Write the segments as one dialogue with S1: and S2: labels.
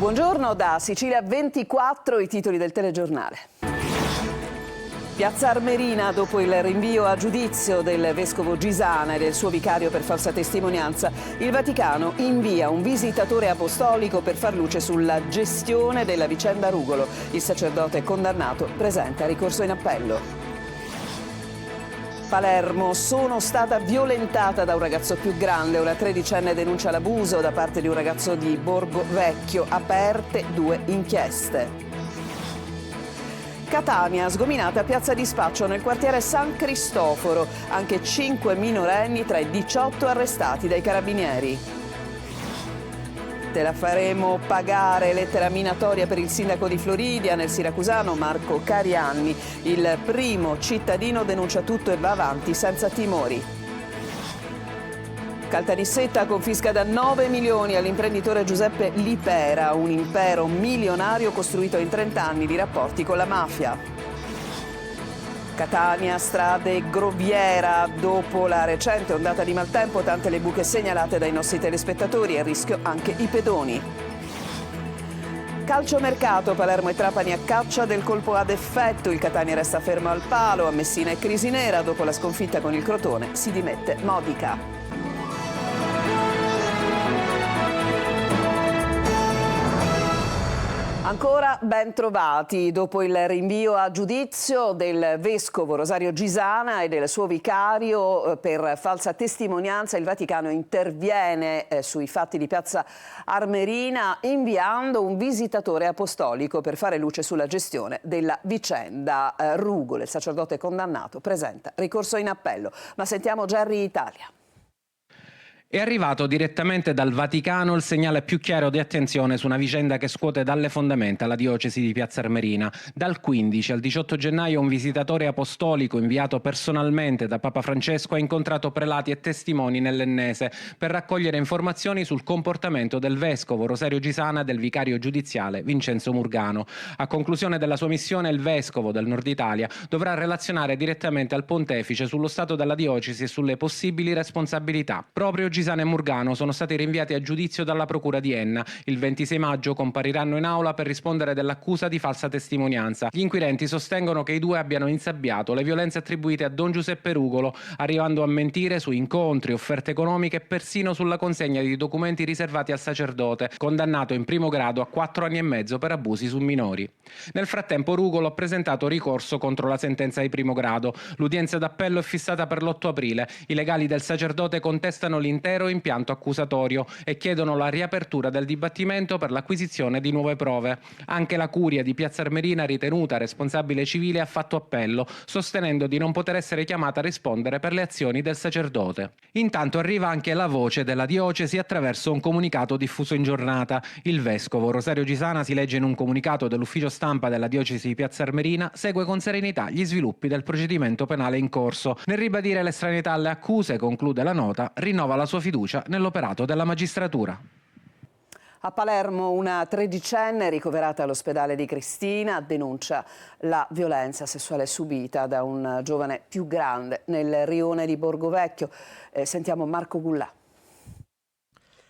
S1: Buongiorno da Sicilia 24, i titoli del telegiornale. Piazza Armerina, dopo il rinvio a giudizio del vescovo Gisana e del suo vicario per falsa testimonianza, il Vaticano invia un visitatore apostolico per far luce sulla gestione della vicenda Rugolo. Il sacerdote condannato presenta ricorso in appello. Palermo, sono stata violentata da un ragazzo più grande. Una tredicenne denuncia l'abuso da parte di un ragazzo di Borgo Vecchio. Aperte 2 inchieste. Catania, sgominata piazza di spaccio nel quartiere San Cristoforo. Anche 5 minorenni tra i 18 arrestati dai carabinieri. Te la faremo pagare, lettera minatoria per il sindaco di Floridia. Nel siracusano Marco Carianni, il primo cittadino denuncia tutto e va avanti senza timori. Caltanissetta, confisca da 9 milioni all'imprenditore Giuseppe Lipera, un impero milionario costruito in 30 anni di rapporti con la mafia. Catania, strade Groviera, dopo la recente ondata di maltempo, tante le buche segnalate dai nostri telespettatori e a rischio anche i pedoni. Calciomercato, Palermo e Trapani a caccia del colpo ad effetto, il Catania resta fermo al palo, a Messina è crisi nera, dopo la sconfitta con il Crotone si dimette Modica. Ancora ben trovati. Dopo il rinvio a giudizio del vescovo Rosario Gisana e del suo vicario per falsa testimonianza, il Vaticano interviene sui fatti di Piazza Armerina inviando un visitatore apostolico per fare luce sulla gestione della vicenda Rugolo. Il sacerdote condannato presenta ricorso in appello. Ma sentiamo Gerry Italia.
S2: È arrivato direttamente dal Vaticano il segnale più chiaro di attenzione su una vicenda che scuote dalle fondamenta la diocesi di Piazza Armerina. Dal 15 al 18 gennaio un visitatore apostolico inviato personalmente da Papa Francesco ha incontrato prelati e testimoni nell'Ennese per raccogliere informazioni sul comportamento del vescovo Rosario Gisana e del vicario giudiziale Vincenzo Murgano. A conclusione della sua missione il vescovo del Nord Italia dovrà relazionare direttamente al pontefice sullo stato della diocesi e sulle possibili responsabilità. Proprio Gisana e Murgano sono stati rinviati a giudizio dalla procura di Enna. Il 26 maggio compariranno in aula per rispondere dell'accusa di falsa testimonianza. Gli inquirenti sostengono che i due abbiano insabbiato le violenze attribuite a Don Giuseppe Rugolo, arrivando a mentire su incontri, offerte economiche e persino sulla consegna di documenti riservati al sacerdote, condannato in primo grado a 4 anni e mezzo per abusi su minori. Nel frattempo Rugolo ha presentato ricorso contro la sentenza di primo grado. L'udienza d'appello è fissata per l'8 aprile. I legali del sacerdote contestano l'intero impianto accusatorio e chiedono la riapertura del dibattimento per l'acquisizione di nuove prove. Anche la curia di Piazza Armerina, ritenuta responsabile civile, ha fatto appello, sostenendo di non poter essere chiamata a rispondere per le azioni del sacerdote. Intanto arriva anche la voce della diocesi attraverso un comunicato diffuso in giornata. Il vescovo Rosario Gisana, si legge in un comunicato dell'ufficio stampa della diocesi di Piazza Armerina, segue con serenità gli sviluppi del procedimento penale in corso. Nel ribadire l'estraneità alle accuse, conclude la nota, rinnova la sua fiducia nell'operato della magistratura.
S1: A Palermo una tredicenne ricoverata all'ospedale di Cristina denuncia la violenza sessuale subita da un giovane più grande nel rione di Borgo Vecchio. Sentiamo Marco Gullà.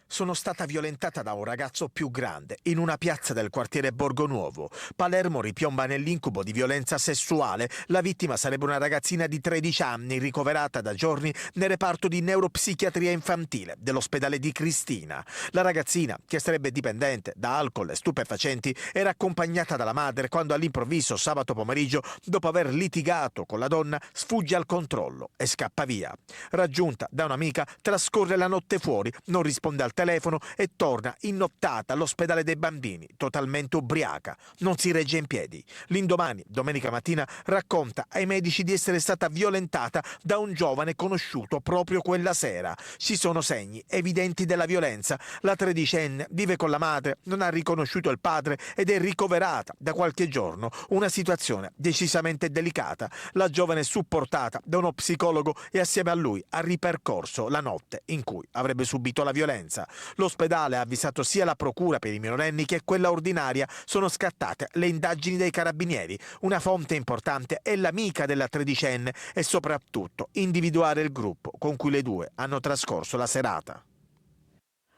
S3: Sono stata violentata da un ragazzo più grande in una piazza del quartiere Borgo Nuovo. Palermo ripiomba nell'incubo di violenza sessuale. La vittima sarebbe una ragazzina di 13 anni ricoverata da giorni nel reparto di neuropsichiatria infantile dell'ospedale di Cristina. La ragazzina, che sarebbe dipendente da alcol e stupefacenti, era accompagnata dalla madre quando all'improvviso sabato pomeriggio, dopo aver litigato con la donna, sfugge al controllo e scappa via. Raggiunta da un'amica, trascorre la notte fuori, non risponde al telefono e torna innottata all'ospedale dei bambini, totalmente ubriaca. Non si regge in piedi. L'indomani, domenica mattina, racconta ai medici di essere stata violentata da un giovane conosciuto proprio quella sera. Ci sono segni evidenti della violenza. La tredicenne vive con la madre, non ha riconosciuto il padre ed è ricoverata da qualche giorno. Una situazione decisamente delicata. La giovane è supportata da uno psicologo e assieme a lui ha ripercorso la notte in cui avrebbe subito la violenza. L'ospedale ha avvisato sia la procura per i minorenni che quella ordinaria. Sono scattate le indagini dei carabinieri. Una fonte importante è l'amica della tredicenne e soprattutto individuare il gruppo con cui le due hanno trascorso la serata.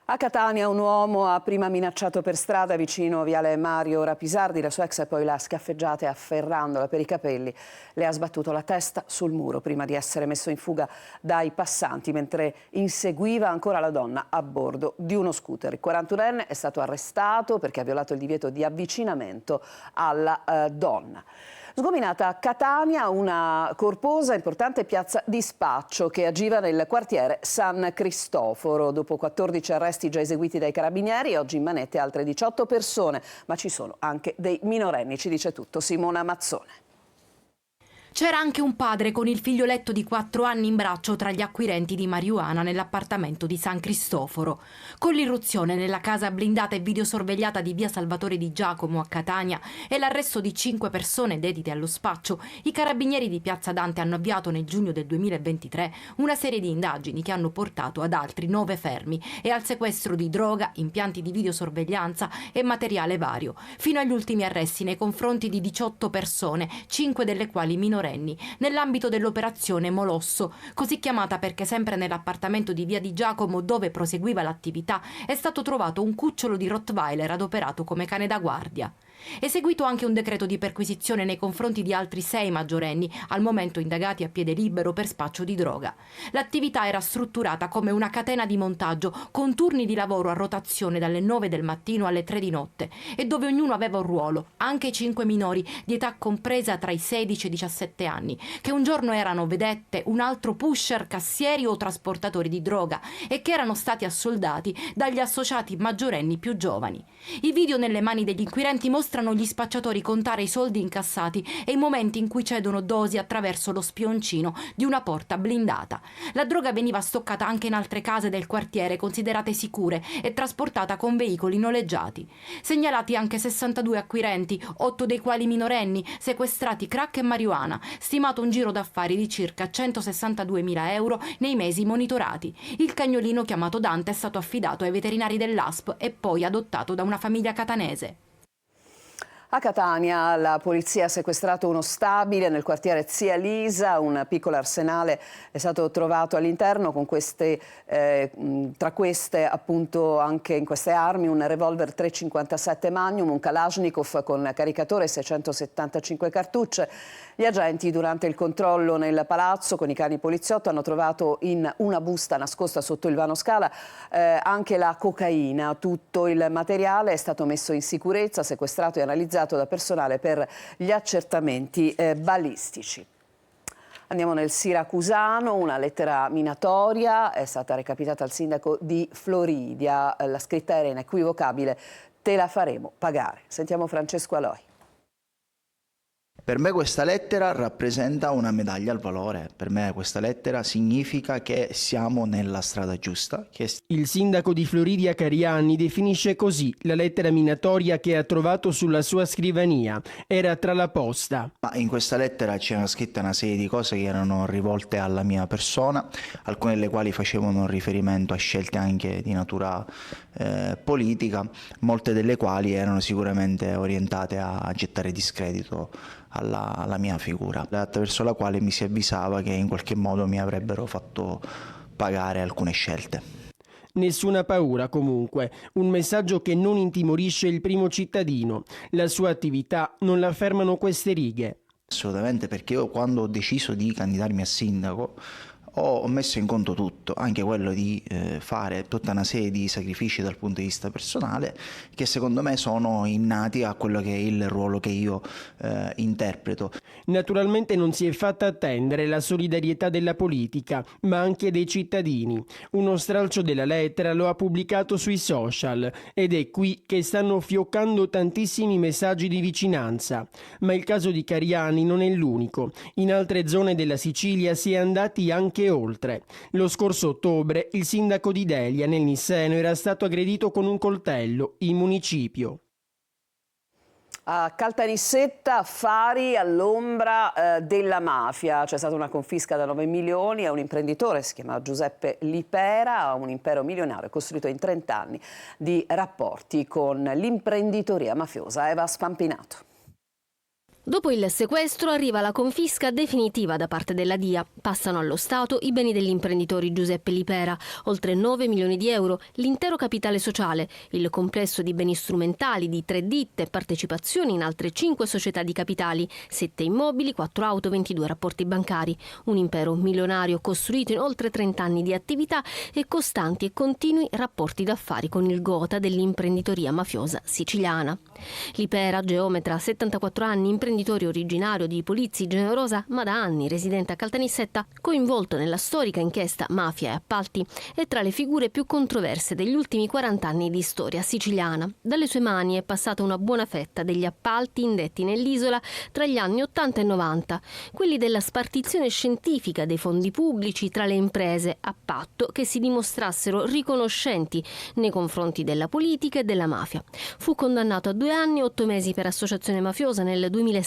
S1: A Catania un uomo ha prima minacciato per strada vicino viale Mario Rapisardi la sua ex e poi l'ha scaffeggiata e afferrandola per i capelli le ha sbattuto la testa sul muro prima di essere messo in fuga dai passanti mentre inseguiva ancora la donna a bordo di uno scooter. Il 41enne è stato arrestato perché ha violato il divieto di avvicinamento alla donna. Sgominata a Catania una corposa e importante piazza di spaccio che agiva nel quartiere San Cristoforo. Dopo 14 arresti già eseguiti dai carabinieri, oggi in manette altre 18 persone, ma ci sono anche dei minorenni. Ci dice tutto Simona Mazzone.
S4: C'era anche un padre con il figlioletto di 4 anni in braccio tra gli acquirenti di marijuana nell'appartamento di San Cristoforo. Con l'irruzione nella casa blindata e videosorvegliata di via Salvatore di Giacomo a Catania e l'arresto di 5 persone dedite allo spaccio, i carabinieri di Piazza Dante hanno avviato nel giugno del 2023 una serie di indagini che hanno portato ad altri 9 fermi e al sequestro di droga, impianti di videosorveglianza e materiale vario, fino agli ultimi arresti nei confronti di 18 persone, 5 delle quali minorenni, nell'ambito dell'operazione Molosso, così chiamata perché sempre nell'appartamento di via di Giacomo dove proseguiva l'attività è stato trovato un cucciolo di Rottweiler adoperato come cane da guardia. Eseguito anche un decreto di perquisizione nei confronti di altri 6 maggiorenni, al momento indagati a piede libero per spaccio di droga. L'attività era strutturata come una catena di montaggio con turni di lavoro a rotazione dalle 9 del mattino alle 3 di notte e dove ognuno aveva un ruolo, anche i 5 minori di età compresa tra i 16 e i 17 anni, che un giorno erano vedette, un altro pusher, cassieri o trasportatori di droga e che erano stati assoldati dagli associati maggiorenni più giovani. I video nelle mani degli inquirenti mostrano gli spacciatori contare i soldi incassati e i momenti in cui cedono dosi attraverso lo spioncino di una porta blindata. La droga veniva stoccata anche in altre case del quartiere considerate sicure e trasportata con veicoli noleggiati. Segnalati anche 62 acquirenti, 8 dei quali minorenni, sequestrati crack e marijuana, stimato un giro d'affari di circa 162.000 euro nei mesi monitorati. Il cagnolino chiamato Dante è stato affidato ai veterinari dell'ASP e poi adottato da una famiglia catanese.
S1: A Catania la polizia ha sequestrato uno stabile nel quartiere Zia Lisa, un piccolo arsenale è stato trovato all'interno con tra queste appunto anche in queste armi un revolver 357 Magnum, un Kalashnikov con caricatore e 675 cartucce. Gli agenti durante il controllo nel palazzo con i cani poliziotto hanno trovato in una busta nascosta sotto il vano scala anche la cocaina. Tutto il materiale è stato messo in sicurezza, sequestrato e analizzato da personale per gli accertamenti balistici. Andiamo nel siracusano, una lettera minatoria è stata recapitata al sindaco di Floridia. La scritta era inequivocabile: te la faremo pagare. Sentiamo Francesco Aloi.
S5: Per me questa lettera rappresenta una medaglia al valore, per me questa lettera significa che siamo nella strada giusta.
S6: Il sindaco di Floridia Cariani definisce così la lettera minatoria che ha trovato sulla sua scrivania. Era tra la posta.
S5: Ma in questa lettera c'era scritta una serie di cose che erano rivolte alla mia persona, alcune delle quali facevano riferimento a scelte anche di natura politica, molte delle quali erano sicuramente orientate a gettare discredito alla mia figura, attraverso la quale mi si avvisava che in qualche modo mi avrebbero fatto pagare alcune scelte.
S6: Nessuna paura comunque, un messaggio che non intimorisce il primo cittadino. La sua attività non la fermano queste righe.
S5: Assolutamente, perché io quando ho deciso di candidarmi a sindaco ho messo in conto tutto, anche quello di fare tutta una serie di sacrifici dal punto di vista personale che secondo me sono innati a quello che è il ruolo che io interpreto.
S6: Naturalmente non si è fatta attendere la solidarietà della politica, ma anche dei cittadini. Uno stralcio della lettera lo ha pubblicato sui social ed è qui che stanno fioccando tantissimi messaggi di vicinanza. Ma il caso di Cariani non è l'unico. In altre zone della Sicilia si è andati anche oltre. Lo scorso ottobre il sindaco di Delia nel Nisseno era stato aggredito con un coltello in municipio.
S1: A Caltanissetta, affari all'ombra della mafia. C'è stata una confisca da 9 milioni a un imprenditore, si chiama Giuseppe Lipera, un impero milionario costruito in 30 anni di rapporti con l'imprenditoria mafiosa. Eva Spampinato.
S7: Dopo il sequestro arriva la confisca definitiva da parte della DIA. Passano allo Stato i beni degli imprenditori Giuseppe Lipera, oltre 9 milioni di euro, l'intero capitale sociale, il complesso di beni strumentali di 3 ditte, partecipazioni in altre 5 società di capitali, 7 immobili, 4 auto, 22 rapporti bancari. Un impero milionario costruito in oltre 30 anni di attività e costanti e continui rapporti d'affari con il gotha dell'imprenditoria mafiosa siciliana. Lipera, geometra, 74 anni, imprenditore originario di Polizzi Generosa, ma da anni residente a Caltanissetta, coinvolto nella storica inchiesta Mafia e Appalti, è tra le figure più controverse degli ultimi 40 anni di storia siciliana. Dalle sue mani è passata una buona fetta degli appalti indetti nell'isola tra gli anni 80 e 90, quelli della spartizione scientifica dei fondi pubblici tra le imprese, a patto che si dimostrassero riconoscenti nei confronti della politica e della mafia. Fu condannato a 2 anni e 8 mesi per associazione mafiosa nel 2007,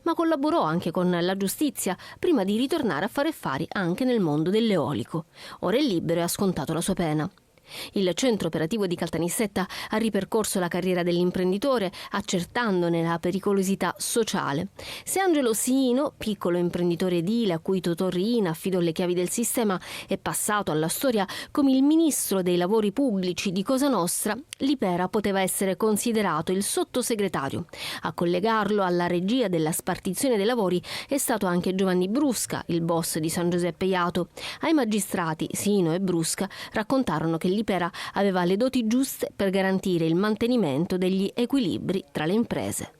S7: ma collaborò anche con la giustizia prima di ritornare a fare affari anche nel mondo dell'eolico. Ora è libero e ha scontato la sua pena. Il centro operativo di Caltanissetta ha ripercorso la carriera dell'imprenditore, accertandone la pericolosità sociale. Se Angelo Sino, piccolo imprenditore edile a cui Totò Riina affidò le chiavi del sistema, è passato alla storia come il ministro dei lavori pubblici di Cosa Nostra, Lipera poteva essere considerato il sottosegretario. A collegarlo alla regia della spartizione dei lavori è stato anche Giovanni Brusca, il boss di San Giuseppe Jato. Ai magistrati Sino e Brusca raccontarono che Lipera aveva le doti giuste per garantire il mantenimento degli equilibri tra le imprese.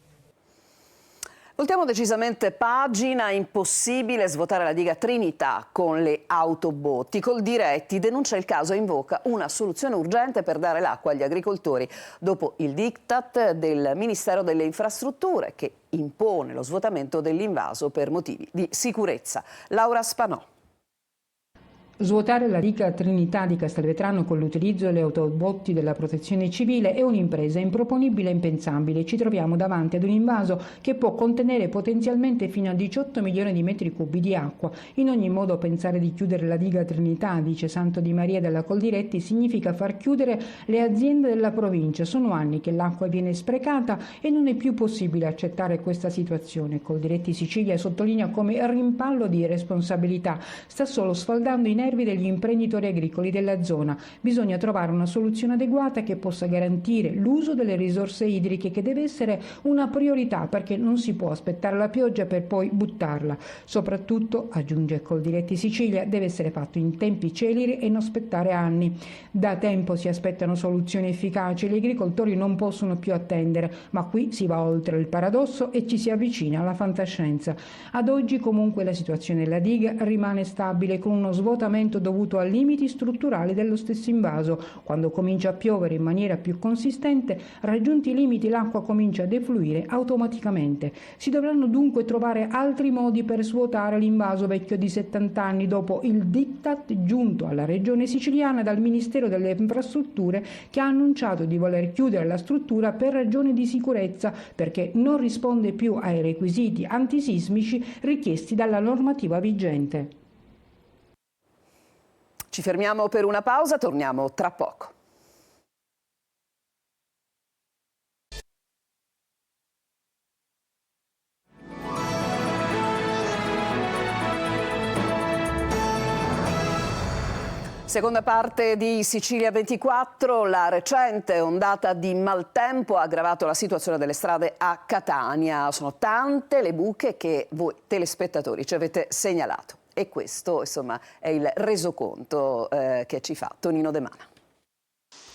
S1: Voltiamo decisamente pagina, impossibile svuotare la diga Trinità con le autobotti. Coldiretti denuncia il caso e invoca una soluzione urgente per dare l'acqua agli agricoltori dopo il diktat del Ministero delle Infrastrutture che impone lo svuotamento dell'invaso per motivi di sicurezza. Laura Spanò.
S8: Svuotare la diga Trinità di Castelvetrano con l'utilizzo delle autobotti della protezione civile è un'impresa improponibile e impensabile. Ci troviamo davanti ad un invaso che può contenere potenzialmente fino a 18 milioni di metri cubi di acqua. In ogni modo pensare di chiudere la diga Trinità, dice Santo Di Maria della Coldiretti, significa far chiudere le aziende della provincia. Sono anni che l'acqua viene sprecata e non è più possibile accettare questa situazione. Coldiretti Sicilia sottolinea come rimpallo di responsabilità. Sta solo sfaldando i nervi degli imprenditori agricoli della zona. Bisogna trovare una soluzione adeguata che possa garantire l'uso delle risorse idriche, che deve essere una priorità perché non si può aspettare la pioggia per poi buttarla. Soprattutto, aggiunge Coldiretti Sicilia, deve essere fatto in tempi celeri e non aspettare anni. Da tempo si aspettano soluzioni efficaci, gli agricoltori non possono più attendere, ma qui si va oltre il paradosso e ci si avvicina alla fantascienza. Ad oggi comunque la situazione della diga rimane stabile, con uno svuotamento dovuto a limiti strutturali dello stesso invaso. Quando comincia a piovere in maniera più consistente, raggiunti i limiti l'acqua comincia a defluire automaticamente. Si dovranno dunque trovare altri modi per svuotare l'invaso vecchio di 70 anni dopo il diktat giunto alla regione siciliana dal Ministero delle Infrastrutture, che ha annunciato di voler chiudere la struttura per ragioni di sicurezza, perché non risponde più ai requisiti antisismici richiesti dalla normativa vigente.
S1: Ci fermiamo per una pausa, torniamo tra poco. Seconda parte di Sicilia 24, la recente ondata di maltempo ha aggravato la situazione delle strade a Catania. Sono tante le buche che voi telespettatori ci avete segnalato. E questo, insomma, è il resoconto che ci fa Tonino De Mana.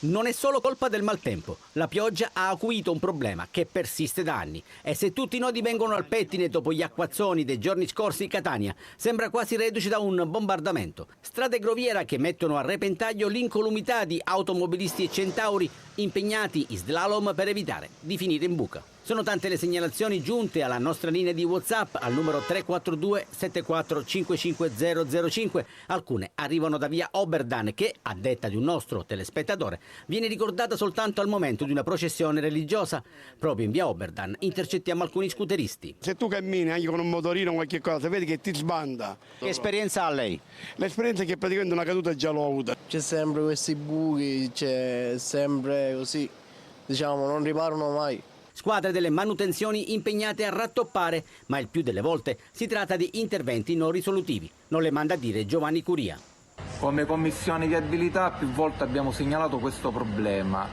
S9: Non è solo colpa del maltempo. La pioggia ha acuito un problema che persiste da anni. E se tutti i nodi vengono al pettine dopo gli acquazzoni dei giorni scorsi, Catania sembra quasi reduce da un bombardamento. Strade groviera che mettono a repentaglio l'incolumità di automobilisti e centauri impegnati in slalom per evitare di finire in buca. Sono tante le segnalazioni giunte alla nostra linea di WhatsApp al numero 342 74 55005. Alcune arrivano da via Oberdan che, a detta di un nostro telespettatore, viene ricordata soltanto al momento di una processione religiosa. Proprio in via Oberdan intercettiamo alcuni scooteristi.
S10: Se tu cammini anche con un motorino o qualche cosa, vedi che ti sbanda.
S9: Che esperienza ha lei?
S10: L'esperienza è che praticamente una caduta già l'ho avuta.
S11: C'è sempre questi buchi, c'è sempre così, diciamo, non riparano mai.
S9: squadre delle manutenzioni impegnate a rattoppare, ma il più delle volte si tratta di interventi non risolutivi. Non le manda a dire Giovanni Curia.
S11: Come Commissione Viabilità più volte abbiamo segnalato questo problema.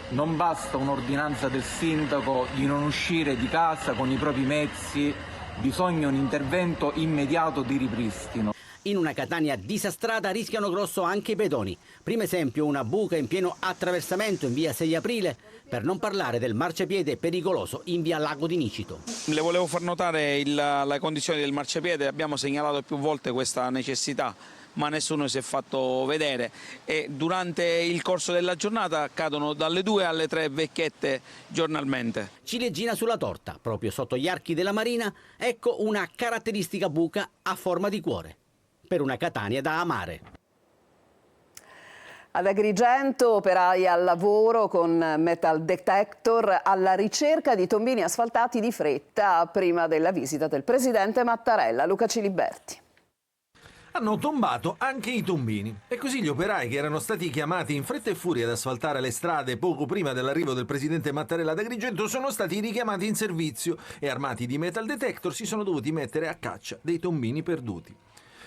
S11: Non basta un'ordinanza del sindaco di non uscire di casa con i propri mezzi, bisogna un intervento immediato di ripristino.
S9: In una Catania disastrata rischiano grosso anche i pedoni. Primo esempio, una buca in pieno attraversamento in via 6 Aprile, per non parlare del marciapiede pericoloso in via Lago di Nicito.
S12: Le volevo far notare la condizione del marciapiede, abbiamo segnalato più volte questa necessità, ma nessuno si è fatto vedere e durante il corso della giornata cadono dalle 2 alle 3 vecchiette giornalmente.
S9: Ciliegina sulla torta, proprio sotto gli archi della Marina, ecco una caratteristica buca a forma di cuore, per una Catania da amare.
S1: Ad Agrigento, operai al lavoro con metal detector alla ricerca di tombini asfaltati di fretta prima della visita del presidente Mattarella. Luca Ciliberti.
S13: Hanno tombato anche i tombini e così gli operai che erano stati chiamati in fretta e furia ad asfaltare le strade poco prima dell'arrivo del presidente Mattarella ad Agrigento sono stati richiamati in servizio e armati di metal detector si sono dovuti mettere a caccia dei tombini perduti.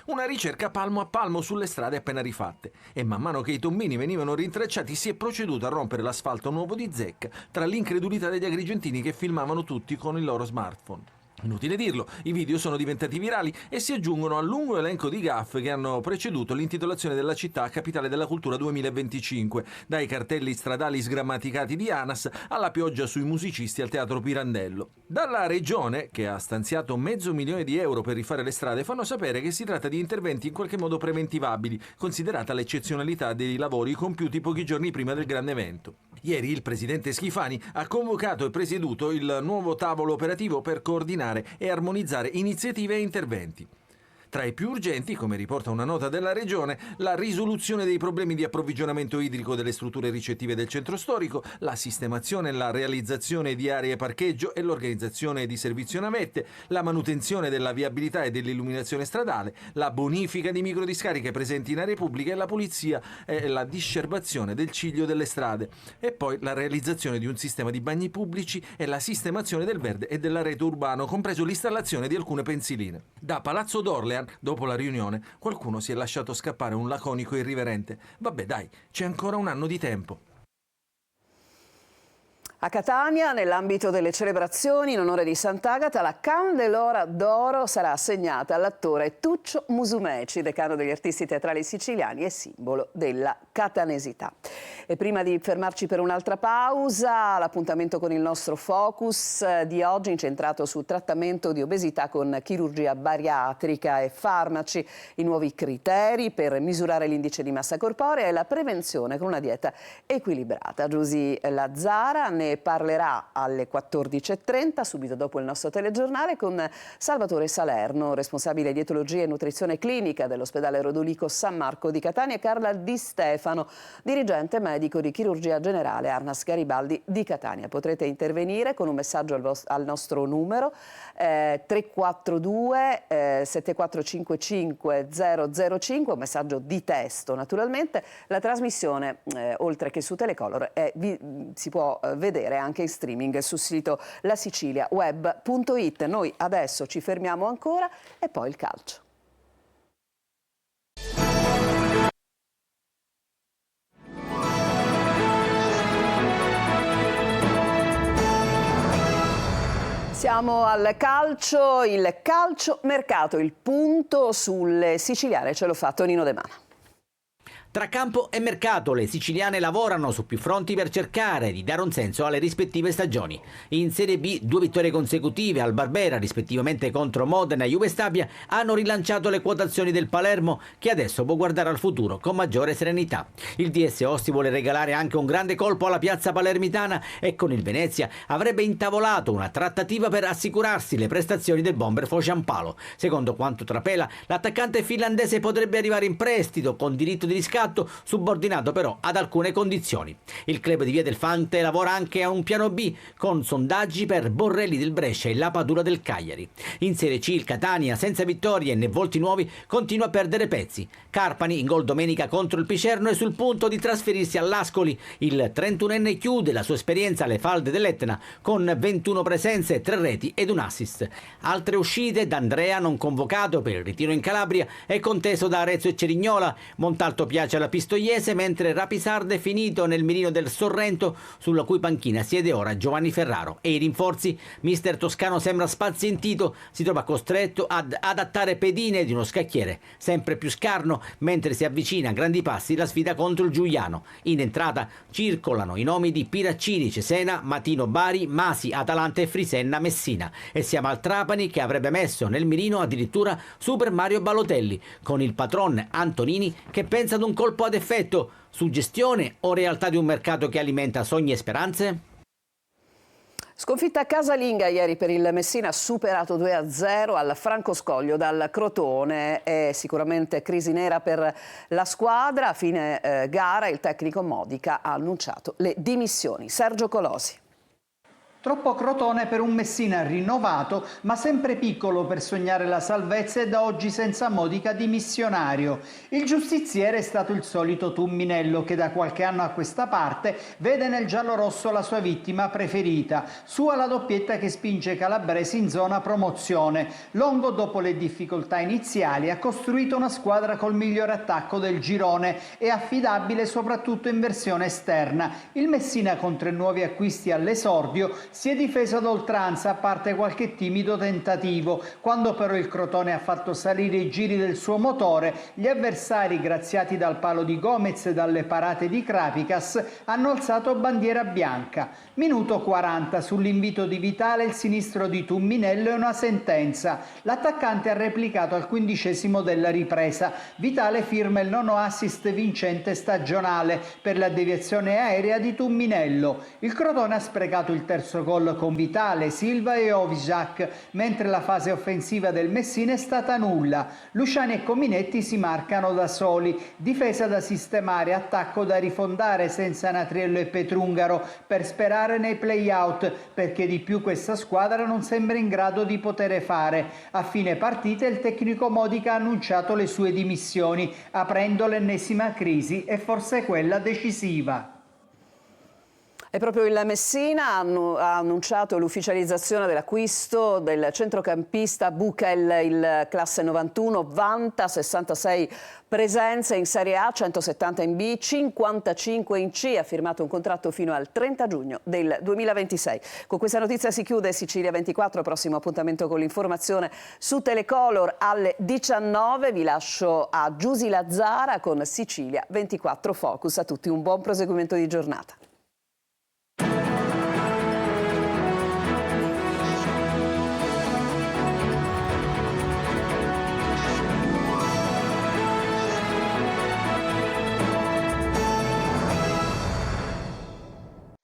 S13: Una ricerca palmo a palmo sulle strade appena rifatte e man mano che i tombini venivano rintracciati si è proceduto a rompere l'asfalto nuovo di zecca tra l'incredulità degli agrigentini che filmavano tutti con il loro smartphone. Inutile dirlo, i video sono diventati virali e si aggiungono al lungo elenco di gaffe che hanno preceduto l'intitolazione della città Capitale della Cultura 2025, dai cartelli stradali sgrammaticati di ANAS alla pioggia sui musicisti al Teatro Pirandello. Dalla Regione, che ha stanziato €500.000 per rifare le strade, fanno sapere che si tratta di interventi in qualche modo preventivabili, considerata l'eccezionalità dei lavori compiuti pochi giorni prima del grande evento. Ieri il presidente Schifani ha convocato e presieduto il nuovo tavolo operativo per coordinare e armonizzare iniziative e interventi. Tra i più urgenti, come riporta una nota della Regione, la risoluzione dei problemi di approvvigionamento idrico delle strutture ricettive del centro storico, la sistemazione e la realizzazione di aree parcheggio e l'organizzazione di servizio navette, la manutenzione della viabilità e dell'illuminazione stradale, la bonifica di microdiscariche presenti in aree pubbliche e la pulizia e la discerbazione del ciglio delle strade e poi la realizzazione di un sistema di bagni pubblici e la sistemazione del verde e della rete urbano, compreso l'installazione di alcune pensiline. Da Palazzo d'Orleans, dopo la riunione, qualcuno si è lasciato scappare un laconico irriverente. Vabbè dai, c'è ancora un anno di tempo.
S1: A Catania, nell'ambito delle celebrazioni in onore di Sant'Agata, la Candelora d'Oro sarà assegnata all'attore Tuccio Musumeci, decano degli artisti teatrali siciliani e simbolo della catanesità. E prima di fermarci per un'altra pausa, l'appuntamento con il nostro focus di oggi incentrato sul trattamento di obesità con chirurgia bariatrica e farmaci, i nuovi criteri per misurare l'indice di massa corporea e la prevenzione con una dieta equilibrata. Giusy Lazzara ne parlerà alle 14.30, subito dopo il nostro telegiornale, con Salvatore Salerno, responsabile di etologia e nutrizione clinica dell'ospedale Rodolico San Marco di Catania, e Carla Di Stefano, dirigente medico di chirurgia generale Arnas Garibaldi di Catania. Potrete intervenire con un messaggio al nostro numero 342 7455 005, un messaggio di testo naturalmente. La trasmissione, oltre che su Telecolor, si può vedere anche in streaming sul sito lasiciliaweb.it. Noi adesso ci fermiamo ancora e poi il calcio. Siamo al calcio, il calciomercato, il punto sulle siciliane ce l'ho fatto Nino De Mana.
S9: Tra campo e mercato le siciliane lavorano su più fronti per cercare di dare un senso alle rispettive stagioni. In Serie B 2 vittorie consecutive al Barbera, rispettivamente contro Modena e Juve Stabia, hanno rilanciato le quotazioni del Palermo, che adesso può guardare al futuro con maggiore serenità. Il DS Ostia vuole regalare anche un grande colpo alla piazza palermitana e con il Venezia avrebbe intavolato una trattativa per assicurarsi le prestazioni del bomber Fociampalo. Secondo quanto trapela, l'attaccante finlandese potrebbe arrivare in prestito con diritto di riscatto riscatto, subordinato però ad alcune condizioni. Il club di Via del Fante lavora anche a un piano B con sondaggi per Borrelli del Brescia e la Padula del Cagliari. In Serie C il Catania, senza vittorie né volti nuovi, continua a perdere pezzi. Carpani in gol domenica contro il Picerno è sul punto di trasferirsi all'Ascoli. Il 31enne chiude la sua esperienza alle falde dell'Etna con 21 presenze, 3 reti ed un assist. Altre uscite: D'Andrea, non convocato per il ritiro in Calabria, è conteso da Arezzo e Cerignola. Montalto piace alla Pistoiese, mentre Rapisarda è finito nel mirino del Sorrento, sulla cui panchina siede ora Giovanni Ferraro. E i rinforzi? Mister Toscano sembra spazientito, si trova costretto ad adattare pedine di uno scacchiere sempre più scarno, mentre si avvicina a grandi passi la sfida contro il Giuliano. In entrata circolano i nomi di Piraccini, Cesena, Matino, Bari, Masi, Atalanta e Frisenna, Messina. E siamo al Trapani, che avrebbe messo nel mirino addirittura Super Mario Balotelli, con il patron Antonini che pensa ad un colpo ad effetto. Suggestione o realtà di un mercato che alimenta sogni e speranze?
S1: Sconfitta casalinga ieri per il Messina, superato 2-0 al Francoscoglio dal Crotone. È sicuramente crisi nera per la squadra. A fine gara il tecnico Modica ha annunciato le dimissioni. Sergio Colosi.
S14: Troppo Crotone per un Messina rinnovato, ma sempre piccolo per sognare la salvezza, e da oggi senza Modica dimissionario. Il giustiziere è stato il solito Tumminello, che da qualche anno a questa parte vede nel giallorosso la sua vittima preferita. Sua la doppietta che spinge i calabresi in zona promozione. Longo, dopo le difficoltà iniziali, ha costruito una squadra col migliore attacco del girone e affidabile soprattutto in versione esterna. Il Messina, con 3 nuovi acquisti all'esordio, si è difeso ad oltranza, a parte qualche timido tentativo. Quando però il Crotone ha fatto salire i giri del suo motore, gli avversari, graziati dal palo di Gomez e dalle parate di Krapicas, hanno alzato bandiera bianca. Minuto 40, sull'invito di Vitale, il sinistro di Tumminello e una sentenza. L'attaccante ha replicato al 15° della ripresa. Vitale firma il 9° assist vincente stagionale per la deviazione aerea di Tumminello. Il Crotone ha sprecato il terzo gol con Vitale, Silva e Ovisac, mentre la fase offensiva del Messina è stata nulla. Luciani e Cominetti si marcano da soli, difesa da sistemare, attacco da rifondare senza Natriello e Petrungaro per sperare nei play-out, perché di più questa squadra non sembra in grado di poter fare. A fine partita il tecnico Modica ha annunciato le sue dimissioni, aprendo l'ennesima crisi, e forse quella decisiva.
S1: E proprio il Messina ha annunciato l'ufficializzazione dell'acquisto del centrocampista Buchel. Il classe 91 vanta 66 presenze in Serie A, 170 in B, 55 in C. Ha firmato un contratto fino al 30 giugno del 2026. Con questa notizia si chiude Sicilia 24. Prossimo appuntamento con l'informazione su Telecolor alle 19. Vi lascio a Giusy Lazzara con Sicilia 24 Focus. A tutti un buon proseguimento di giornata.